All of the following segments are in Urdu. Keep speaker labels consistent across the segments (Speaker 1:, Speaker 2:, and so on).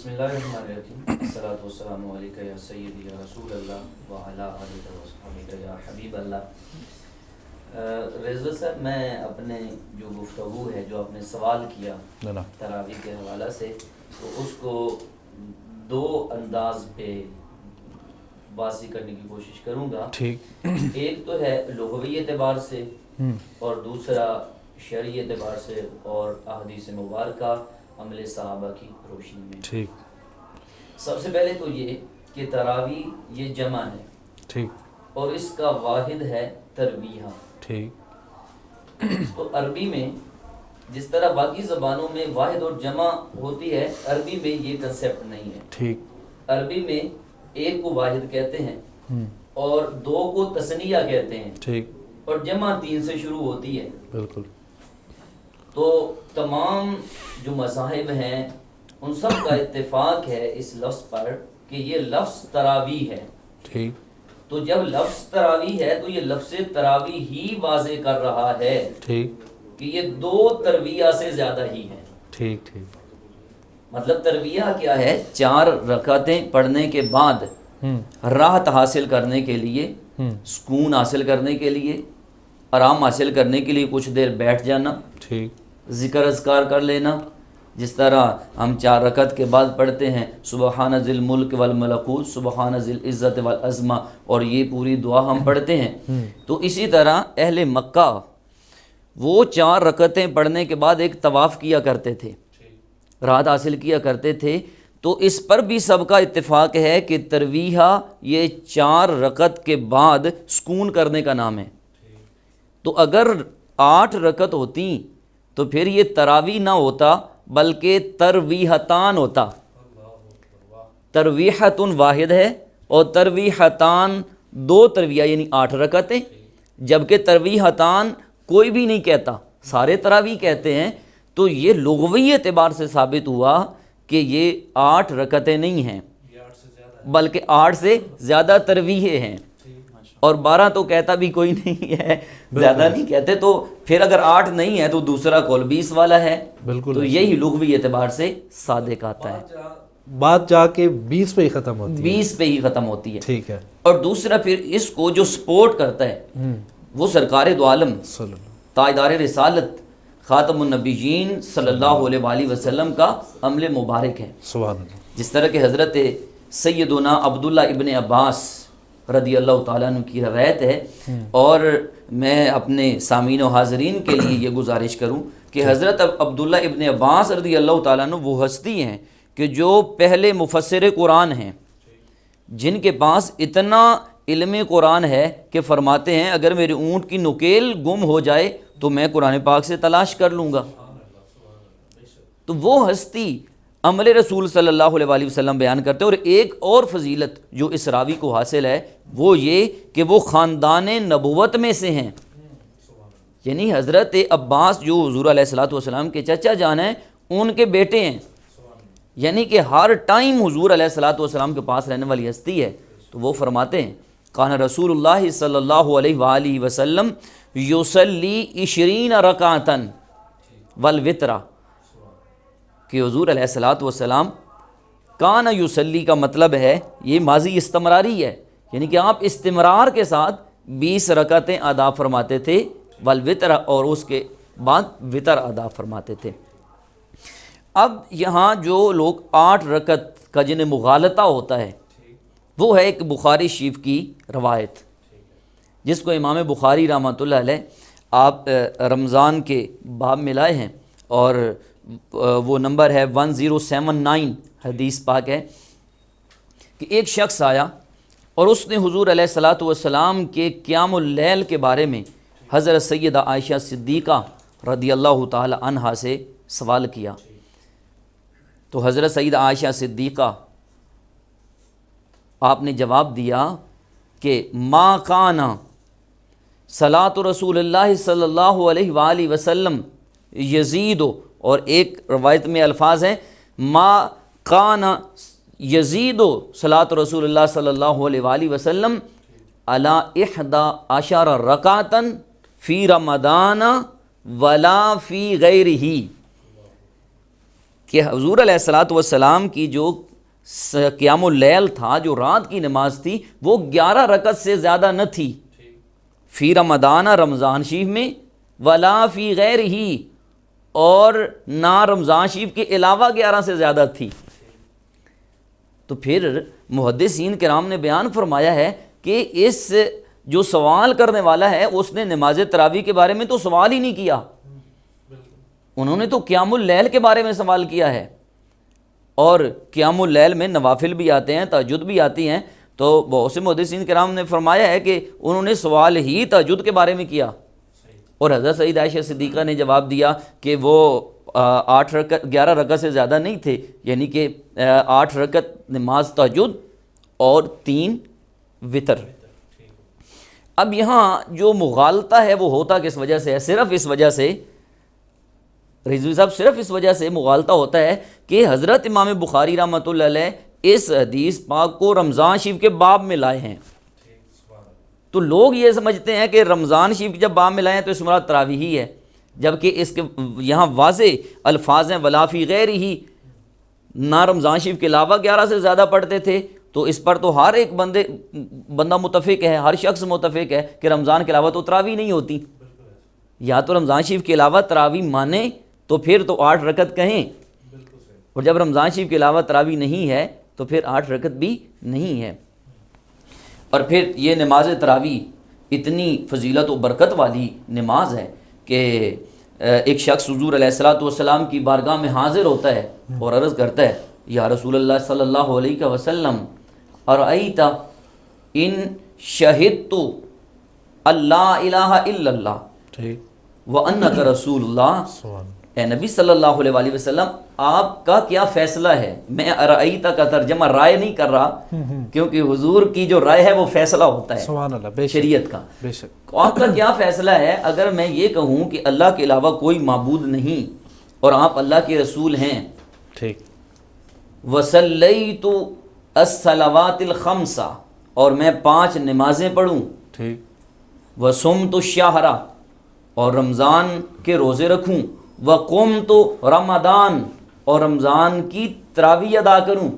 Speaker 1: بسم اللہ الرحمن الرحیم، الصلاۃ والسلام علیک یا سیدی یا رسول اللہ وعلی آلہ وصحبہ یا حبیب اللہ۔ رضا صاحب، میں اپنے جو گفتگو ہے، جو آپ نے سوال کیا تراویح کے حوالہ سے، تو اس کو دو انداز پہ واضح کرنے کی کوشش کروں گا۔
Speaker 2: ٹھیک،
Speaker 1: ایک تو ہے لغوی اعتبار سے، اور دوسرا شرعی اعتبار سے اور احادیث مبارکہ عمل صحابہ کی روشنی میں۔
Speaker 2: ٹھیک،
Speaker 1: سب سے پہلے تو یہ کہ تراویح یہ جمع ہے،
Speaker 2: ٹھیک،
Speaker 1: اور اس کا واحد ہے ترویحہ۔
Speaker 2: ٹھیک،
Speaker 1: تو عربی میں جس طرح باقی زبانوں میں واحد اور جمع ہوتی ہے، عربی میں یہ کنسیپٹ نہیں ہے۔
Speaker 2: ٹھیک،
Speaker 1: عربی میں ایک کو واحد کہتے ہیں اور دو کو تثنیہ کہتے ہیں،
Speaker 2: ٹھیک،
Speaker 1: اور جمع تین سے شروع ہوتی ہے۔
Speaker 2: بالکل۔
Speaker 1: تو تمام جو مذاہب ہیں ان سب کا اتفاق ہے اس لفظ پر کہ یہ لفظ تراویح ہے۔
Speaker 2: ٹھیک،
Speaker 1: تو جب لفظ تراویح ہے تو یہ لفظ تراویح ہی واضح کر رہا ہے
Speaker 2: ٹھیک،
Speaker 1: کہ یہ دو ترویہ سے زیادہ ہی ہیں۔
Speaker 2: ٹھیک، ٹھیک،
Speaker 1: مطلب ترویہ کیا ہے؟ 4 رکعتیں پڑھنے کے بعد راحت حاصل کرنے کے لیے، سکون حاصل کرنے کے لیے، آرام حاصل کرنے کے لیے کچھ دیر بیٹھ جانا،
Speaker 2: ٹھیک،
Speaker 1: ذکر اذکار کر لینا، جس طرح ہم 4 رکعت کے بعد پڑھتے ہیں سبحان ذی الملک والملکوت، سبحان ذی العزت والعظمہ، اور یہ پوری دعا ہم پڑھتے ہیں۔ تو اسی طرح اہل مکہ وہ 4 رکعتیں پڑھنے کے بعد ایک طواف کیا کرتے تھے، راحت حاصل کیا کرتے تھے۔ تو اس پر بھی سب کا اتفاق ہے کہ ترویحہ یہ 4 رکعت کے بعد سکون کرنے کا نام ہے۔ تو اگر 8 رکعت ہوتی تو پھر یہ تراویح نہ ہوتا بلکہ ترویحتان ہوتا۔ ترویحتن واحد ہے اور ترویحتان 2 ترویہ یعنی 8 رکعتیں، جبکہ ترویحتان کوئی بھی نہیں کہتا، سارے تراویح کہتے ہیں۔ تو یہ لغوی اعتبار سے ثابت ہوا کہ یہ 8 رکعتیں نہیں ہیں بلکہ 8 سے زیادہ ترویحیں ہیں، اور 12 تو کہتا بھی کوئی نہیں ہے، زیادہ نہیں کہتے۔ تو پھر اگر 8 نہیں ہے تو دوسرا قول 20 والا ہے،
Speaker 2: بالکل۔
Speaker 1: تو یہی لغوی اعتبار سے صادق آتا ہے،
Speaker 2: بات جا کے 20 پہ ہی ختم ہوتی ہے،
Speaker 1: 20 پہ ہی ختم ہوتی ہے۔
Speaker 2: ٹھیک ہے۔
Speaker 1: اور دوسرا پھر اس کو جو سپورٹ کرتا ہے وہ سرکار دو عالم،
Speaker 2: صلی اللہ،
Speaker 1: تاجدار رسالت، خاتم النبیین صلی اللہ علیہ وآلہ وسلم کا عمل مبارک ہے۔
Speaker 2: سبحان اللہ۔
Speaker 1: جس طرح کہ حضرت سیدنا عبداللہ ابن عباس رضی اللہ تعالیٰ عنہ کی روایت ہے، اور میں اپنے سامعین و حاضرین کے لیے یہ گزارش کروں کہ حضرت عبداللہ ابن عباس رضی اللہ تعالیٰ عنہ وہ ہستی ہیں کہ جو پہلے مفسر قرآن ہیں، جن کے پاس اتنا علم قرآن ہے کہ فرماتے ہیں اگر میرے اونٹ کی نکیل گم ہو جائے تو میں قرآن پاک سے تلاش کر لوں گا۔ تو وہ ہستی عمل رسول صلی اللہ علیہ وآلہ وسلم بیان کرتے ہیں۔ اور ایک اور فضیلت جو اس راوی کو حاصل ہے وہ یہ کہ وہ خاندان نبوت میں سے ہیں، یعنی حضرت عباس جو حضور علیہ الصلوۃ والسلام کے چچا جان ہیں ان کے بیٹے ہیں، یعنی کہ ہر ٹائم حضور علیہ الصلوۃ والسلام کے پاس رہنے والی ہستی ہے۔ تو وہ فرماتے ہیں کان رسول اللہ صلی اللہ علیہ وآلہ وسلم یصلی 20 رکعتاً والوتر، کہ حضور علیہ الصلوۃ والسلام کان یصلی کا مطلب ہے یہ ماضی استمراری ہے، یعنی کہ آپ استمرار کے ساتھ 20 رکعتیں ادا فرماتے تھے، والوتر، اور اس کے بعد وتر ادا فرماتے تھے۔ اب یہاں جو لوگ 8 رکعت کا جنہیں مغالطہ ہوتا ہے وہ ہے ایک بخاری شریف کی روایت، جس کو امام بخاری رحمۃ اللہ علیہ آپ رمضان کے باب میں لائے ہیں، اور وہ نمبر ہے 1079 حدیث پاک ہے کہ ایک شخص آیا اور اس نے حضور علیہ الصلوۃ والسلام کے قیام اللیل کے بارے میں حضرت سیدہ عائشہ صدیقہ رضی اللہ تعالی عنہا سے سوال کیا۔ تو حضرت سیدہ عائشہ صدیقہ آپ نے جواب دیا کہ ما کان صلاۃ رسول اللہ صلی اللہ علیہ وآلہ وسلم یزید، اور ایک روایت میں الفاظ ہیں ما کان یزید صلاۃ رسول اللہ صلی اللہ علیہ وآلہ وسلم علی 11 رکعتاً فی رمضان ولا فی غیرہ، کہ حضور علیہ الصلاۃ والسلام کی جو قیام اللیل تھا، جو رات کی نماز تھی، وہ 11 رکعت سے زیادہ نہ تھی، فی رمضان، رمضان شریف میں، ولا فی غیر ہی، اور نہ رمضان شریف کے علاوہ 11 سے زیادہ تھی۔ تو پھر محدثین کرام نے بیان فرمایا ہے کہ اس جو سوال کرنے والا ہے اس نے نماز تراویح کے بارے میں تو سوال ہی نہیں کیا، انہوں نے تو قیام اللیل کے بارے میں سوال کیا ہے، اور قیام اللیل میں نوافل بھی آتے ہیں، تہجد بھی آتی ہیں، تو بہت سے محدثین کرام نے فرمایا ہے کہ انہوں نے سوال ہی تہجد کے بارے میں کیا، اور حضرت سید عائشہ صدیقہ نے جواب دیا کہ وہ 11 رکعت سے زیادہ نہیں تھے، یعنی کہ 8 رکعت نماز تہجد اور 3 وتر۔ اب یہاں جو مغالطہ ہے وہ ہوتا کس وجہ سے ہے؟ صرف اس وجہ سے، رضوی صاحب، صرف اس وجہ سے مغالطہ ہوتا ہے کہ حضرت امام بخاری رحمۃ اللہ علیہ اس حدیث پاک کو رمضان شریف کے باب میں لائے ہیں، تو لوگ یہ سمجھتے ہیں کہ رمضان شریف جب باب میں لائے ہیں تو اس مراد تراویح ہی ہے، جبکہ اس کے یہاں واضح الفاظ ہیں ولا فی غیر ہی، نہ رمضان شریف کے علاوہ 11 سے زیادہ پڑھتے تھے، تو اس پر تو ہر ایک بندہ متفق ہے، ہر شخص متفق ہے کہ رمضان کے علاوہ تو تراویح نہیں ہوتی، یا تو رمضان شریف کے علاوہ تراویح مانے تو پھر تو 8 رکعت کہیں، اور جب رمضان شریف کے علاوہ تراویح نہیں ہے تو پھر 8 رکعت بھی نہیں ہے۔ اور پھر یہ نماز تراویح اتنی فضیلت و برکت والی نماز ہے کہ ایک شخص حضور علیہ الصلاۃ والسلام کی بارگاہ میں حاضر ہوتا ہے اور عرض کرتا ہے یا رسول اللہ صلی اللہ علیہ وسلم ارأیت ان شہدت اللہ الہ الا اللہ وانک رسول اللہ، اے نبی صلی اللہ علیہ وآلہ وسلم آپ کا کیا فیصلہ ہے؟ میں ارأیت کا ترجمہ رائے نہیں کر رہا، کیونکہ حضور کی جو رائے ہے وہ فیصلہ ہوتا ہے
Speaker 2: سبحان اللہ،
Speaker 1: شریعت کا۔
Speaker 2: بے شک
Speaker 1: آپ کا کیا فیصلہ ہے اگر میں یہ کہوں کہ اللہ کے علاوہ کوئی معبود نہیں اور آپ اللہ کے رسول ہیں؟
Speaker 2: ٹھیک۔
Speaker 1: وصلیت الصلوات الخمس، اور میں 5 نمازیں پڑھوں،
Speaker 2: ٹھیک۔
Speaker 1: وصمت الشہر، اور رمضان کے روزے رکھوں، وقمت رمضان، اور رمضان کی تراویح ادا کروں،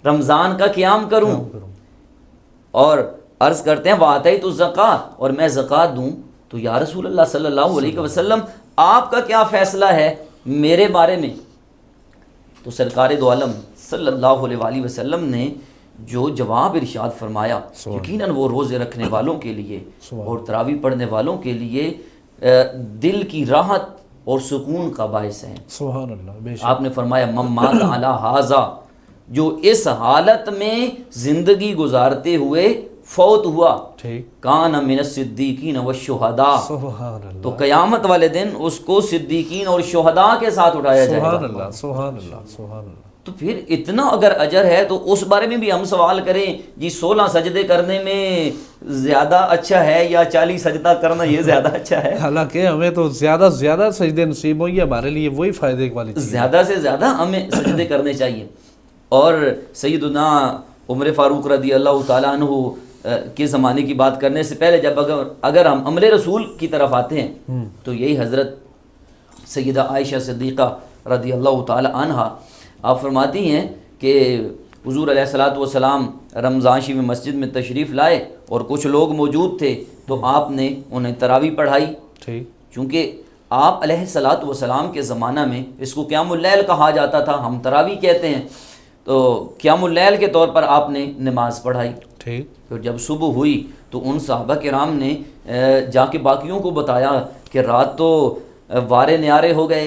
Speaker 1: رمضان کا قیام کروں، اور عرض کرتے ہیں وآتیت الزکوٰۃ، اور میں زکوٰۃ دوں، تو یا رسول اللہ صلی اللہ علیہ وسلم آپ کا کیا فیصلہ ہے میرے بارے میں؟ تو سرکار دو عالم صلی اللہ علیہ وآلہ وسلم نے جو جواب ارشاد فرمایا، یقیناً وہ روزے رکھنے والوں کے لیے اور تراویح پڑھنے والوں کے لیے دل کی راحت اور سکون کا باعث ہے۔
Speaker 2: سبحان اللہ، بے شک۔
Speaker 1: آپ نے فرمایا من مات علی ھذا، جو اس حالت میں زندگی گزارتے ہوئے فوت ہوا،
Speaker 2: ٹھیک۔
Speaker 1: کان من الصدیقین والشہداء،
Speaker 2: سبحان اللہ،
Speaker 1: تو قیامت والے دن اس کو صدیقین اور شہداء کے ساتھ اٹھایا جائے
Speaker 2: سبحان
Speaker 1: گا۔
Speaker 2: اللہ، سبحان اللہ، سبحان اللہ۔
Speaker 1: تو پھر اتنا اگر اجر ہے تو اس بارے میں بھی ہم سوال کریں جی 16 سجدے کرنے میں زیادہ اچھا ہے یا 40 سجدہ کرنا یہ زیادہ اچھا ہے؟
Speaker 2: حالانکہ ہمیں تو زیادہ سے زیادہ سجدے نصیب ہوں، یہ ہمارے لیے وہی فائدے والی چیز ہے۔
Speaker 1: زیادہ سے زیادہ ہمیں سجدے کرنے چاہیے۔ اور سیدنا عمر فاروق رضی اللہ تعالیٰ عنہ کے زمانے کی بات کرنے سے پہلے جب اگر ہم عمل رسول کی طرف آتے ہیں تو یہی حضرت سیدہ عائشہ صدیقہ رضی اللہ تعالیٰ عنہ آپ فرماتی ہیں کہ حضور علیہ الصلاۃ والسلام رمضان شریف میں مسجد میں تشریف لائے اور کچھ لوگ موجود تھے، تو آپ نے انہیں تراویح پڑھائی،
Speaker 2: ٹھیک۔
Speaker 1: چونکہ آپ علیہ الصلاۃ والسلام کے زمانہ میں اس کو قیام اللیل کہا جاتا تھا، ہم تراویح کہتے ہیں، تو قیام اللیل کے طور پر آپ نے نماز پڑھائی۔
Speaker 2: ٹھیک۔
Speaker 1: پھر جب صبح ہوئی تو ان صحابہ کرام نے جا کے باقیوں کو بتایا کہ رات تو وارے نیارے ہو گئے،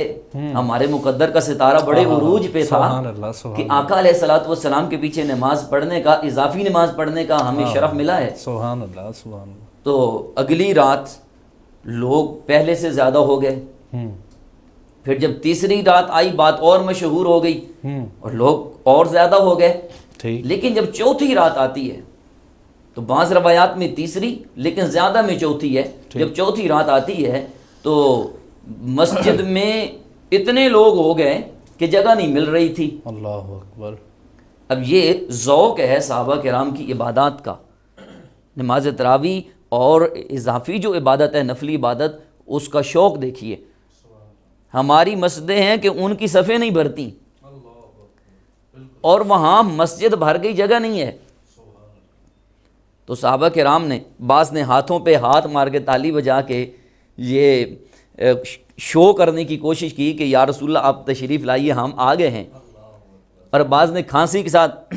Speaker 1: ہمارے مقدر کا ستارہ بڑے عروج پہ تھا
Speaker 2: سبحان اللہ، سبحان
Speaker 1: کہ آقا علیہ الصلاۃ والسلام کے پیچھے نماز پڑھنے کا، اضافی نماز پڑھنے کا ہمیں شرف ملا ہے۔
Speaker 2: سبحان اللہ، سبحان اللہ۔
Speaker 1: تو اگلی رات لوگ پہلے سے زیادہ ہو گئے، پھر جب تیسری رات آئی بات اور مشہور ہو گئی اور لوگ اور زیادہ ہو گئے،
Speaker 2: ٹھیک۔
Speaker 1: لیکن جب چوتھی رات آتی ہے تو بعض روایات میں تیسری لیکن زیادہ میں چوتھی ہے، جب چوتھی رات آتی ہے تو مسجد میں اتنے لوگ ہو گئے کہ جگہ نہیں مل رہی تھی۔
Speaker 2: اللہ اکبر۔
Speaker 1: اب یہ ذوق ہے صحابہ کرام کی عبادات کا، نماز تراویح اور اضافی جو عبادت ہے نفلی عبادت، اس کا شوق دیکھیے۔ ہماری مسجدیں ہیں کہ ان کی صفیں نہیں بھرتی، اور وہاں مسجد بھر گئی جگہ نہیں ہے۔ تو صحابہ کرام نے بعض نے ہاتھوں پہ ہاتھ مار کے تالی بجا کے یہ شو کرنے کی کوشش کی کہ یا رسول اللہ آپ تشریف لائیے، ہم آ گئے ہیں، اور بعض نے کھانسی کے ساتھ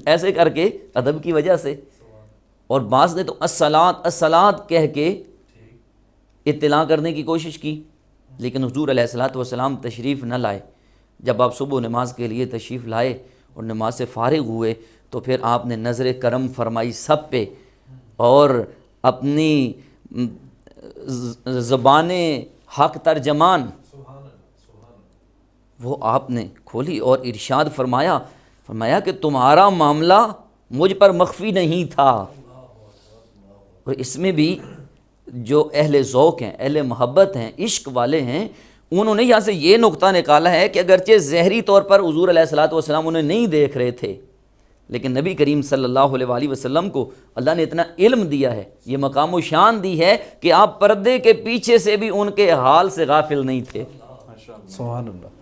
Speaker 1: ایسے کر کے ادب کی وجہ سے، اور بعض نے تو الصلاۃ الصلاۃ کہہ کے اطلاع کرنے کی کوشش کی، لیکن حضور علیہ الصلاۃ والسلام تشریف نہ لائے۔ جب آپ صبح نماز کے لیے تشریف لائے اور نماز سے فارغ ہوئے تو پھر آپ نے نظر کرم فرمائی سب پہ، اور اپنی زبان حق ترجمان وہ آپ نے کھولی اور ارشاد فرمایا کہ تمہارا معاملہ مجھ پر مخفی نہیں تھا۔ اور اس میں بھی جو اہل ذوق ہیں، اہل محبت ہیں، عشق والے ہیں، انہوں نے یہاں سے یہ نقطہ نکالا ہے کہ اگرچہ ظاہری طور پر حضور علیہ الصلاۃ والسلام انہیں نہیں دیکھ رہے تھے، لیکن نبی کریم صلی اللہ علیہ وآلہ وسلم کو اللہ نے اتنا علم دیا ہے، یہ مقام و شان دی ہے کہ آپ پردے کے پیچھے سے بھی ان کے حال سے غافل نہیں تھے۔
Speaker 2: سبحان اللہ۔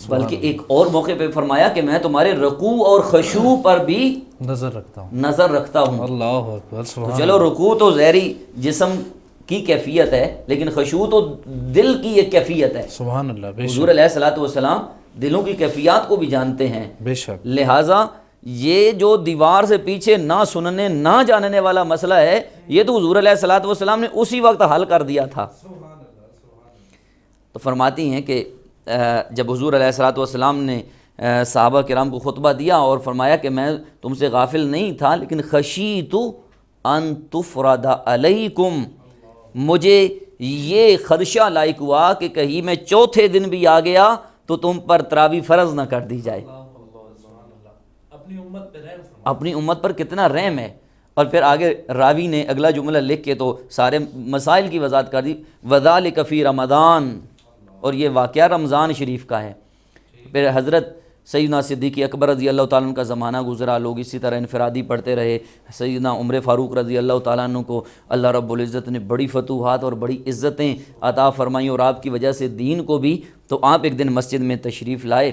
Speaker 1: بلکہ ایک اور موقع پہ فرمایا کہ میں تمہارے رکوع اور خشوع پر بھی
Speaker 2: نظر رکھتا ہوں۔
Speaker 1: اللہ
Speaker 2: اکبر۔
Speaker 1: تو چلو رکوع تو ظاہری جسم کی کیفیت ہے، لیکن خشوع تو دل کی ایک کیفیت ہے۔
Speaker 2: سبحان اللہ۔
Speaker 1: حضور علیہ الصلوۃ والسلام دلوں کی کیفیات کو بھی جانتے ہیں،
Speaker 2: بے شک۔
Speaker 1: لہٰذا یہ جو دیوار سے پیچھے نہ سننے نہ جاننے والا مسئلہ ہے، یہ تو حضور علیہ الصلوۃ والسلام نے اسی وقت حل کر دیا تھا۔ تو فرماتی ہیں کہ جب حضور علیہ الصلوۃ والسلام نے صحابہ کرام کو خطبہ دیا اور فرمایا کہ میں تم سے غافل نہیں تھا، لیکن خشیت ان تفرد علیکم، مجھے یہ خدشہ لاحق ہوا کہ کہیں میں چوتھے دن بھی آ گیا تو تم پر تراویح فرض نہ کر دی جائے۔ اپنی امت پر کتنا رحم ہے۔ اور پھر آگے راوی نے اگلا جملہ لکھ کے تو سارے مسائل کی وضاحت کر دی، وذالک فی رمضان، اور یہ واقعہ رمضان شریف کا ہے۔ پھر حضرت سیدنا صدیق اکبر رضی اللہ تعالیٰ عنہ کا زمانہ گزرا، لوگ اسی طرح انفرادی پڑھتے رہے۔ سیدنا عمر فاروق رضی اللہ تعالیٰ عنہ کو اللہ رب العزت نے بڑی فتوحات اور بڑی عزتیں عطا فرمائیں، اور آپ کی وجہ سے دین کو بھی۔ تو آپ ایک دن مسجد میں تشریف لائے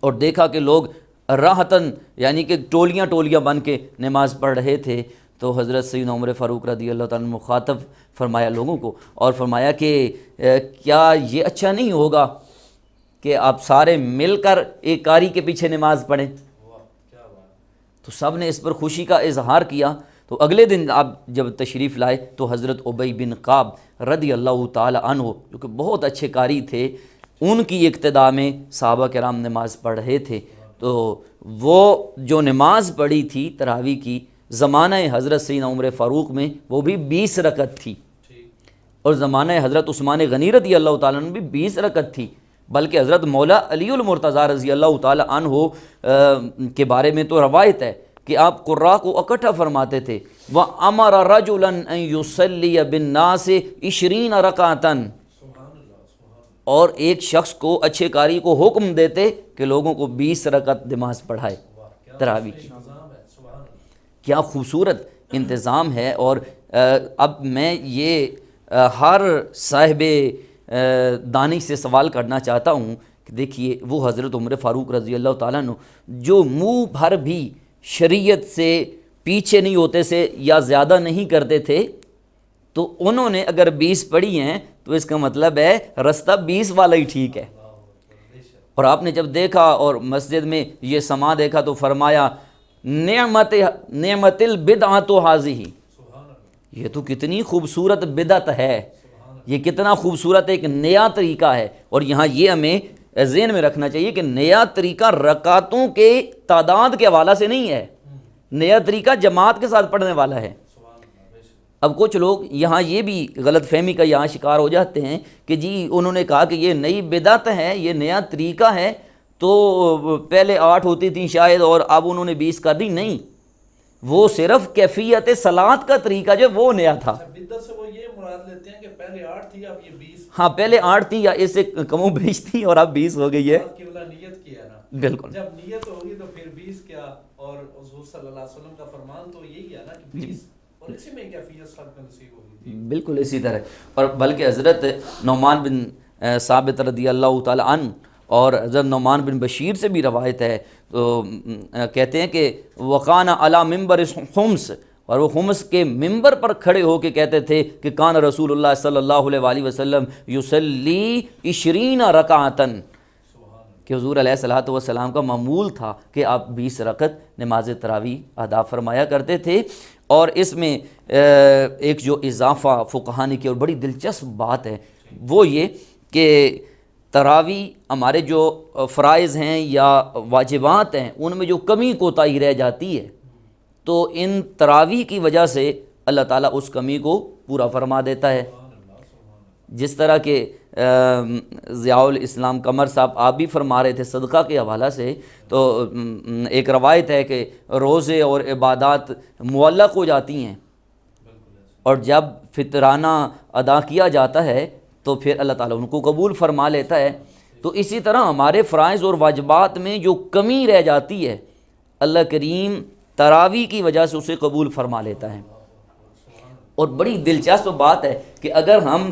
Speaker 1: اور دیکھا کہ لوگ راحتاً یعنی کہ ٹولیاں ٹولیاں بن کے نماز پڑھ رہے تھے۔ تو حضرت سیدنا عمر فاروق رضی اللہ تعالیٰ عنہ مخاطب فرمایا لوگوں کو، اور فرمایا کہ کیا یہ اچھا نہیں ہوگا کہ آپ سارے مل کر ایک قاری کے پیچھے نماز پڑھیں؟ تو سب نے اس پر خوشی کا اظہار کیا۔ تو اگلے دن آپ جب تشریف لائے تو حضرت ابی بن کعب رضی اللہ تعالی عنہ جو کہ بہت اچھے قاری تھے، ان کی اقتداء میں صحابہ کرام نماز پڑھ رہے تھے۔ تو وہ جو نماز پڑھی تھی تراویح کی زمانہ حضرت سیدنا عمر فاروق میں، وہ بھی 20 رکعت تھی، اور زمانہ حضرت عثمان غنی رضی اللہ تعالیٰ عنہ بھی 20 رکعت تھی۔ بلکہ حضرت مولا علی المرتضیٰ رضی اللہ تعالیٰ عنہ کے بارے میں تو روایت ہے کہ آپ قراء کو اکٹھا فرماتے تھے، وَأَمَرَ رَجُلًا أَن يُصَلِّيَ بِالنَّاسِ 20 رَكَعَةً، اور ایک شخص کو اچھے قاری کو حکم دیتے کہ لوگوں کو 20 رکعت نماز پڑھائے تراویح کی۔ کیا خوبصورت انتظام ہے۔ اور اب میں یہ ہر صاحب دانش سے سوال کرنا چاہتا ہوں کہ دیکھیے وہ حضرت عمر فاروق رضی اللہ تعالیٰ عنہ جو منہ بھر بھی شریعت سے پیچھے نہیں ہوتے سے یا زیادہ نہیں کرتے تھے، تو انہوں نے اگر 20 پڑھی ہیں تو اس کا مطلب ہے رستہ 20 والا ہی ٹھیک ہے۔ اور آپ نے جب دیکھا اور مسجد میں یہ سما دیکھا تو فرمایا نعمت البدعۃ ھذہ، یہ تو کتنی خوبصورت بدعت ہے، یہ کتنا خوبصورت ایک نیا طریقہ ہے۔ اور یہاں یہ ہمیں ذہن میں رکھنا چاہیے کہ نیا طریقہ رکعتوں کے تعداد کے حوالے سے نہیں ہے، نیا طریقہ جماعت کے ساتھ پڑھنے والا ہے۔ اب کچھ لوگ یہاں یہ بھی غلط فہمی کا یہاں شکار ہو جاتے ہیں کہ جی انہوں نے کہا کہ یہ نئی بدعت ہے، یہ نیا طریقہ ہے، تو پہلے 8 ہوتی تھیں شاید اور اب انہوں نے 20 کر دی۔ نہیں، وہ صرف کیفیت صلاۃ کا طریقہ جو وہ نیا تھا۔
Speaker 2: بدعت سے وہ یہ مراد لیتے ہیں کہ پہلے 8 تھی اب یہ 20۔
Speaker 1: ہاں، پہلے 8 تھی یا اس سے کم و بیش تھی اور اب 20 ہو گئی ہے۔
Speaker 2: نیت کی ہے نا،
Speaker 1: بالکل،
Speaker 2: جب نیت ہوگی تو پھر 20 کیا، اور حضور صلی اللہ علیہ وسلم کا فرمان تو یہی ہے نا کہ 20، اور اسی میں کیفیت سب کو نصیب ہوگی۔
Speaker 1: بالکل اسی طرح۔ اور بلکہ حضرت نعمان بن ثابت رضی اللہ تعالی عنہ اور حضرت نعمان بن بشیر سے بھی روایت ہے، تو کہتے ہیں کہ وقان علی منبر خمس، اور وہ خمس کے ممبر پر کھڑے ہو کے کہتے تھے کہ کان رسول اللہ صلی اللہ علیہ وآلہ وسلم یصلی 20 رکعتاً، کہ حضور علیہ الصلوۃ والسلام کا معمول تھا کہ آپ 20 رکعت نماز تراویح ادا فرمایا کرتے تھے۔ اور اس میں ایک جو اضافہ فقہا نے کی اور بڑی دلچسپ بات ہے وہ یہ کہ تراویح ہمارے جو فرائض ہیں یا واجبات ہیں ان میں جو کمی کوتاہی رہ جاتی ہے تو ان تراویح کی وجہ سے اللہ تعالیٰ اس کمی کو پورا فرما دیتا ہے۔ جس طرح کہ ضیاء الاسلام قمر صاحب آپ بھی فرما رہے تھے صدقہ کے حوالہ سے، تو ایک روایت ہے کہ روزے اور عبادات معلق ہو جاتی ہیں اور جب فطرانہ ادا کیا جاتا ہے تو پھر اللہ تعالیٰ ان کو قبول فرما لیتا ہے۔ تو اسی طرح ہمارے فرائض اور واجبات میں جو کمی رہ جاتی ہے اللہ کریم تراویح کی وجہ سے اسے قبول فرما لیتا ہے۔ اور بڑی دلچسپ بات ہے کہ اگر ہم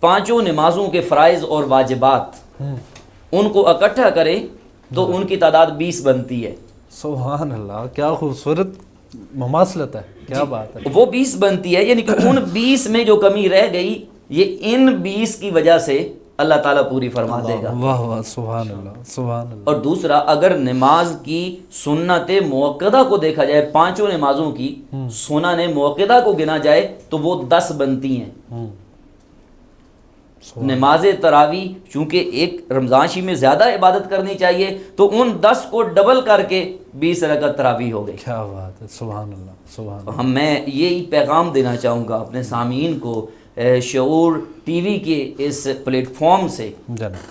Speaker 1: 5 نمازوں کے فرائض اور واجبات ان کو اکٹھا کریں تو ان کی تعداد 20 بنتی ہے۔
Speaker 3: سبحان اللہ، کیا خوبصورت مماثلت ہے، کیا بات ہے۔
Speaker 1: وہ 20 بنتی ہے، یعنی کہ ان 20 میں جو کمی رہ گئی یہ ان 20 کی وجہ سے اللہ تعالیٰ پوری فرما دے گا۔
Speaker 3: واہ واہ، سبحان اللہ، سبحان اللہ۔
Speaker 1: اور دوسرا، اگر نماز کی سنت موقدہ کو دیکھا جائے، 5 نمازوں کی سنن موقدہ کو گنا جائے تو وہ 10 بنتی ہیں۔ نماز تراویح چونکہ ایک رمضان شریف میں زیادہ عبادت کرنی چاہیے تو ان 10 کو ڈبل کر کے 20 رکعت تراویح ہو گئی۔
Speaker 3: کیا بات ہے، سبحان اللہ، سبحان اللہ۔
Speaker 1: میں یہی پیغام دینا چاہوں گا اپنے سامعین کو شعور ٹی وی کے اس پلیٹ فارم سے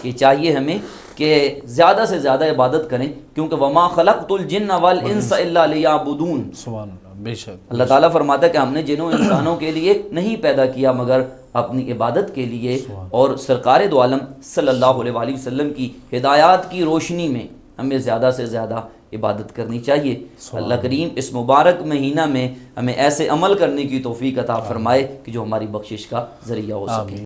Speaker 1: کہ چاہیے ہمیں کہ زیادہ سے زیادہ عبادت کریں، کیونکہ وما خلقت الجن والانس الا لیعبدون۔
Speaker 3: سبحان اللہ، بے شک۔
Speaker 1: اللہ تعالیٰ فرماتا ہے کہ ہم نے جنوں انسانوں کے لیے نہیں پیدا کیا مگر اپنی عبادت کے لیے، اور سرکار دو عالم صلی اللہ علیہ وآلہ وسلم کی ہدایات کی روشنی میں ہمیں زیادہ سے زیادہ عبادت کرنی چاہیے۔ اللہ کریم اس مبارک مہینہ میں ہمیں ایسے عمل کرنے کی توفیق عطا فرمائے کہ جو ہماری بخشش کا ذریعہ ہو سکے۔